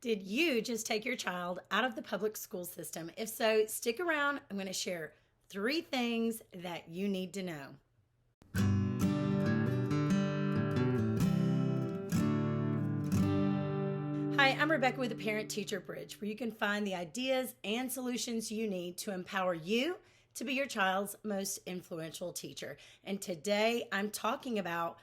Did you just take your child out of the public school system? If so, stick around. I'm going to share 3 things that you need to know. Hi, I'm Rebecca with the Parent Teacher Bridge, where you can find the ideas and solutions you need to empower you to be your child's most influential teacher. And today I'm talking about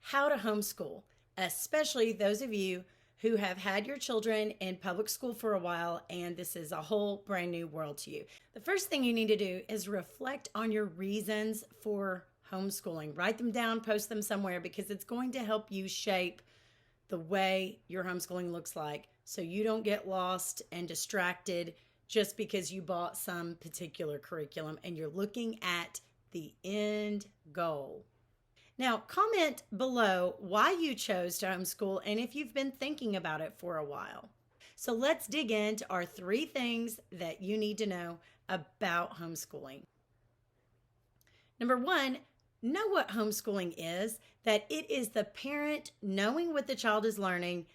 how to homeschool, especially those of you who have had your children in public school for a while and this is a whole brand new world to you. The first thing you need to do is reflect on your reasons for homeschooling. Write them down, post them somewhere, because it's going to help you shape the way your homeschooling looks like so you don't get lost and distracted just because you bought some particular curriculum and you're looking at the end goal. Now, comment below why you chose to homeschool and if you've been thinking about it for a while. So let's dig into our 3 things that you need to know about homeschooling. Number 1, know what homeschooling is, that it is the parent knowing what the child is learning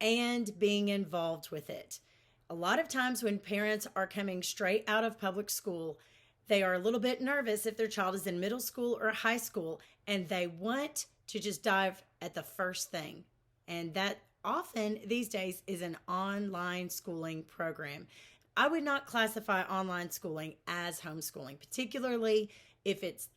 and being involved with it. A lot of times when parents are coming straight out of public school, they are a little bit nervous if their child is in middle school or high school, and they want to just dive at the first thing. And that often these days is an online schooling program. I would not classify online schooling as homeschooling, particularly if it's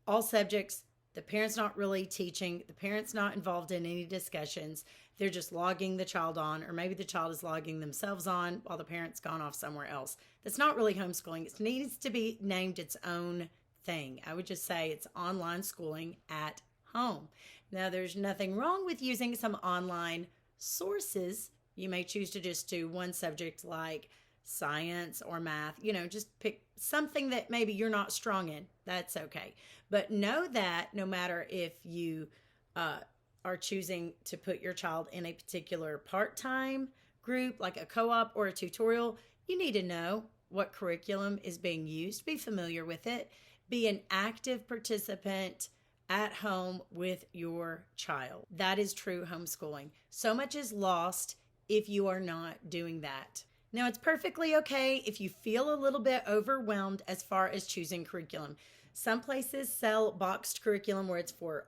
all subjects, the parent's not really teaching, the parent's not involved in any discussions. They're just logging the child on, or maybe the child is logging themselves on while the parent's gone off somewhere else. That's not really homeschooling. It needs to be named its own thing. I would just say it's online schooling at home. Now, there's nothing wrong with using some online sources. You may choose to just do one subject like science or math, just pick something that maybe you're not strong in. That's okay. But know that no matter if you are choosing to put your child in a particular part-time group, like a co-op or a tutorial, you need to know what curriculum is being used, be familiar with it, be an active participant at home with your child. That is true homeschooling. So much is lost if you are not doing that. Now, it's perfectly okay if you feel a little bit overwhelmed as far as choosing curriculum. Some places sell boxed curriculum where it's for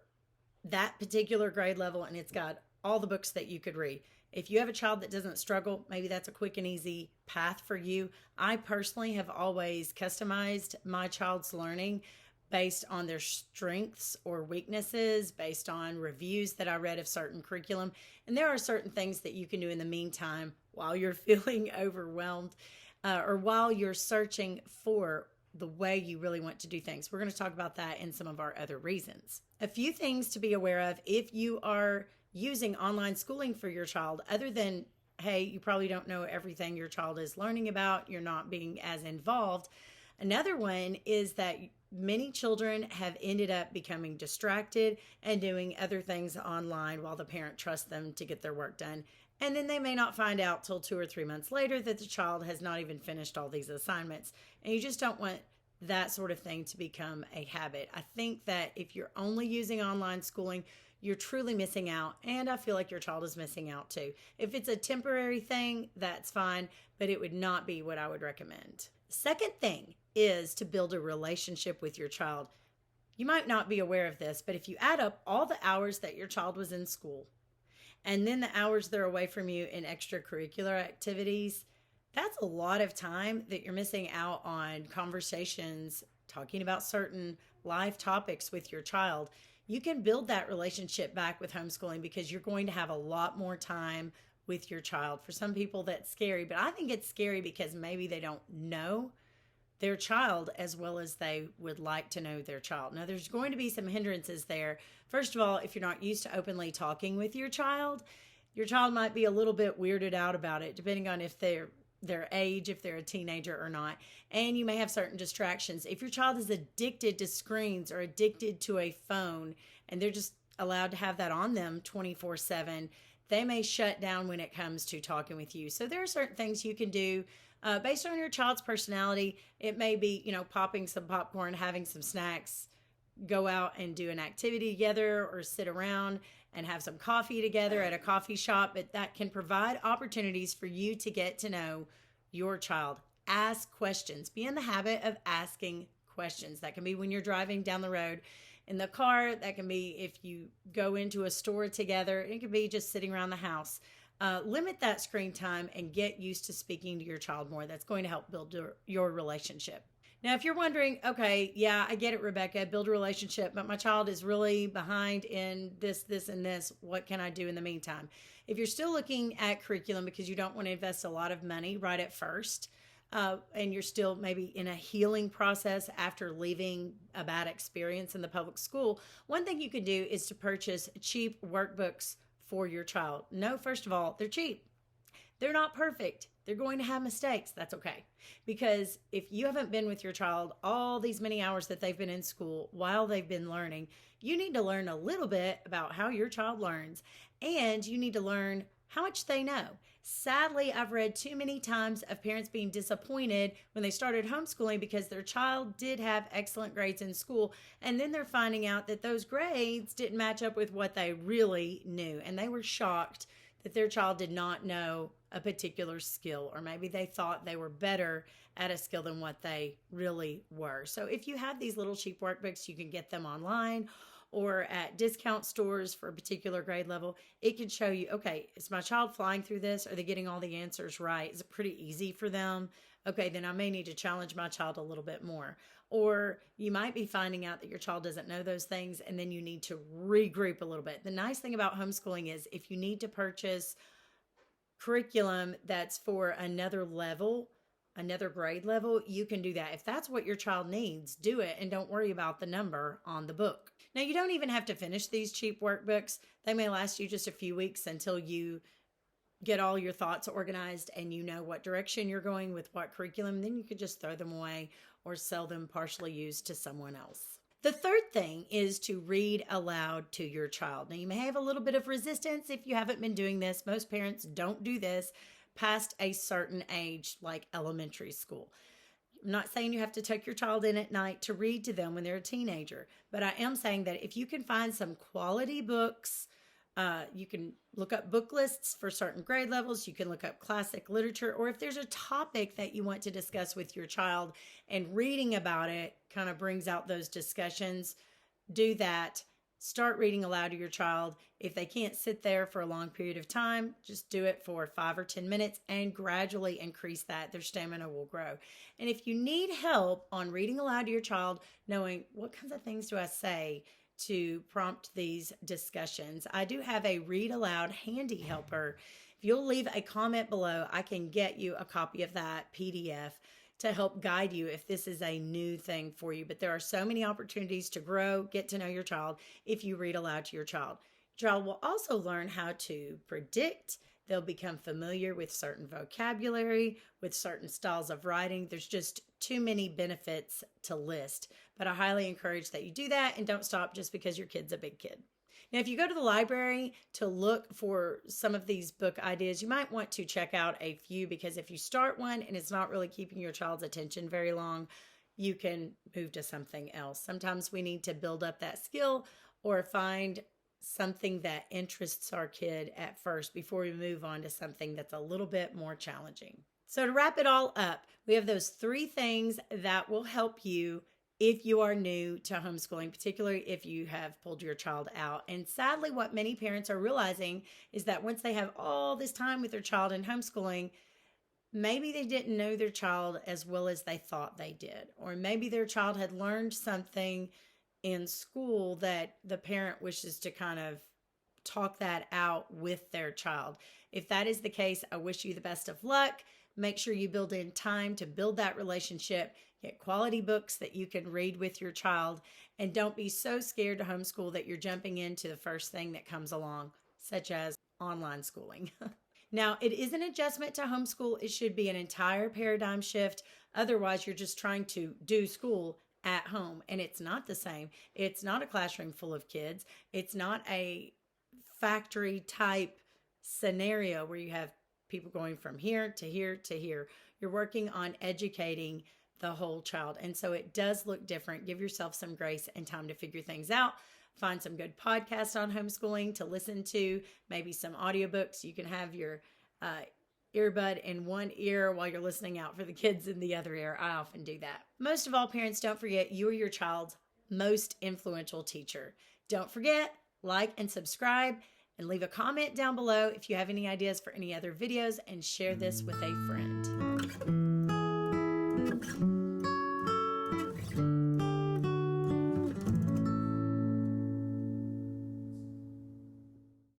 that particular grade level and it's got all the books that you could read. If you have a child that doesn't struggle, maybe that's a quick and easy path for you. I personally have always customized my child's learning based on their strengths or weaknesses, based on reviews that I read of certain curriculum. And there are certain things that you can do in the meantime while you're feeling overwhelmed or while you're searching for the way you really want to do things. We're going to talk about that in some of our other reasons. A few things to be aware of if you are using online schooling for your child, other than, hey, you probably don't know everything your child is learning about, you're not being as involved. Another one is that many children have ended up becoming distracted and doing other things online while the parent trusts them to get their work done. And then they may not find out till 2 or 3 months later that the child has not even finished all these assignments. And you just don't want that sort of thing to become a habit. I think that if you're only using online schooling, you're truly missing out. And I feel like your child is missing out too. If it's a temporary thing, that's fine, but it would not be what I would recommend. Second thing is to build a relationship with your child. You might not be aware of this, but if you add up all the hours that your child was in school, and then the hours they're away from you in extracurricular activities, that's a lot of time that you're missing out on conversations, talking about certain life topics with your child. You can build that relationship back with homeschooling because you're going to have a lot more time with your child. For some people, that's scary, but I think it's scary because maybe they don't know their child as well as they would like to know their child. Now, there's going to be some hindrances there. First of all, if you're not used to openly talking with your child might be a little bit weirded out about it, depending on if their age, if they're a teenager or not. And you may have certain distractions. If your child is addicted to screens or addicted to a phone, and they're just allowed to have that on them 24/7, they may shut down when it comes to talking with you. So there are certain things you can do based on your child's personality. It may be, popping some popcorn, having some snacks, go out and do an activity together or sit around and have some coffee together at a coffee shop, but that can provide opportunities for you to get to know your child. Ask questions. Be in the habit of asking questions. That can be when you're driving down the road in the car. That can be if you go into a store together. It could be just sitting around the house. Limit that screen time and get used to speaking to your child more. That's going to help build your relationship. Now, if you're wondering, okay, yeah, I get it, Rebecca, build a relationship, but my child is really behind in this, and this. What can I do in the meantime? If you're still looking at curriculum because you don't want to invest a lot of money right at first, and you're still maybe in a healing process after leaving a bad experience in the public school, one thing you can do is to purchase cheap workbooks for your child. No, first of all, they're cheap. They're not perfect. They're going to have mistakes. That's okay. Because if you haven't been with your child all these many hours that they've been in school while they've been learning, you need to learn a little bit about how your child learns, and you need to learn how much they know. Sadly, I've read too many times of parents being disappointed when they started homeschooling because their child did have excellent grades in school, and then they're finding out that those grades didn't match up with what they really knew, and they were shocked that their child did not know a particular skill, or maybe they thought they were better at a skill than what they really were. So if you have these little cheap workbooks, you can get them online or at discount stores for a particular grade level. It can show you, okay, is my child flying through this? Are they getting all the answers right? Is it pretty easy for them? Okay, then I may need to challenge my child a little bit more. Or you might be finding out that your child doesn't know those things, and then you need to regroup a little bit. The nice thing about homeschooling is if you need to purchase curriculum that's for another level, another grade level, you can do that. If that's what your child needs, do it, and don't worry about the number on the book. Now, you don't even have to finish these cheap workbooks. They may last you just a few weeks until you get all your thoughts organized and you know what direction you're going with what curriculum. Then you could just throw them away or sell them partially used to someone else. The third thing is to read aloud to your child. Now, you may have a little bit of resistance if you haven't been doing this. Most parents don't do this past a certain age, like elementary school. I'm not saying you have to tuck your child in at night to read to them when they're a teenager, but I am saying that if you can find some quality books, you can look up book lists for certain grade levels. You can look up classic literature, or if there's a topic that you want to discuss with your child and reading about it kind of brings out those discussions, do that. Start reading aloud to your child. If they can't sit there for a long period of time, just do it for 5 or 10 minutes and gradually increase that. Their stamina will grow. And if you need help on reading aloud to your child, knowing what kinds of things do I say to prompt these discussions, I do have a read aloud handy helper. If you'll leave a comment below, I can get you a copy of that PDF to help guide you if this is a new thing for you. But there are so many opportunities to grow, get to know your child if you read aloud to your child. Your child will also learn how to predict. They'll become familiar with certain vocabulary, with certain styles of writing. There's just too many benefits to list. But I highly encourage that you do that and don't stop just because your kid's a big kid. Now, if you go to the library to look for some of these book ideas, you might want to check out a few, because if you start one and it's not really keeping your child's attention very long, you can move to something else. Sometimes we need to build up that skill or find something that interests our kid at first before we move on to something that's a little bit more challenging. So to wrap it all up, we have those 3 things that will help you if you are new to homeschooling, particularly if you have pulled your child out. And sadly, what many parents are realizing is that once they have all this time with their child in homeschooling, maybe they didn't know their child as well as they thought they did. Or maybe their child had learned something in school that the parent wishes to kind of talk that out with their child. If that is the case, I wish you the best of luck. Make sure you build in time to build that relationship. Get quality books that you can read with your child, and don't be so scared to homeschool that you're jumping into the first thing that comes along, such as online schooling. Now, it is an adjustment to homeschool. It should be an entire paradigm shift. Otherwise, you're just trying to do school at home, and it's not the same. It's not a classroom full of kids. It's not a factory type scenario where you have people going from here to here to here. You're working on educating the whole child. And so it does look different. Give yourself some grace and time to figure things out. Find some good podcasts on homeschooling to listen to, maybe some audiobooks. You can have your earbud in one ear while you're listening out for the kids in the other ear. I often do that. Most of all, parents, don't forget you are your child's most influential teacher. Don't forget, like and subscribe and leave a comment down below if you have any ideas for any other videos, and share this with a friend.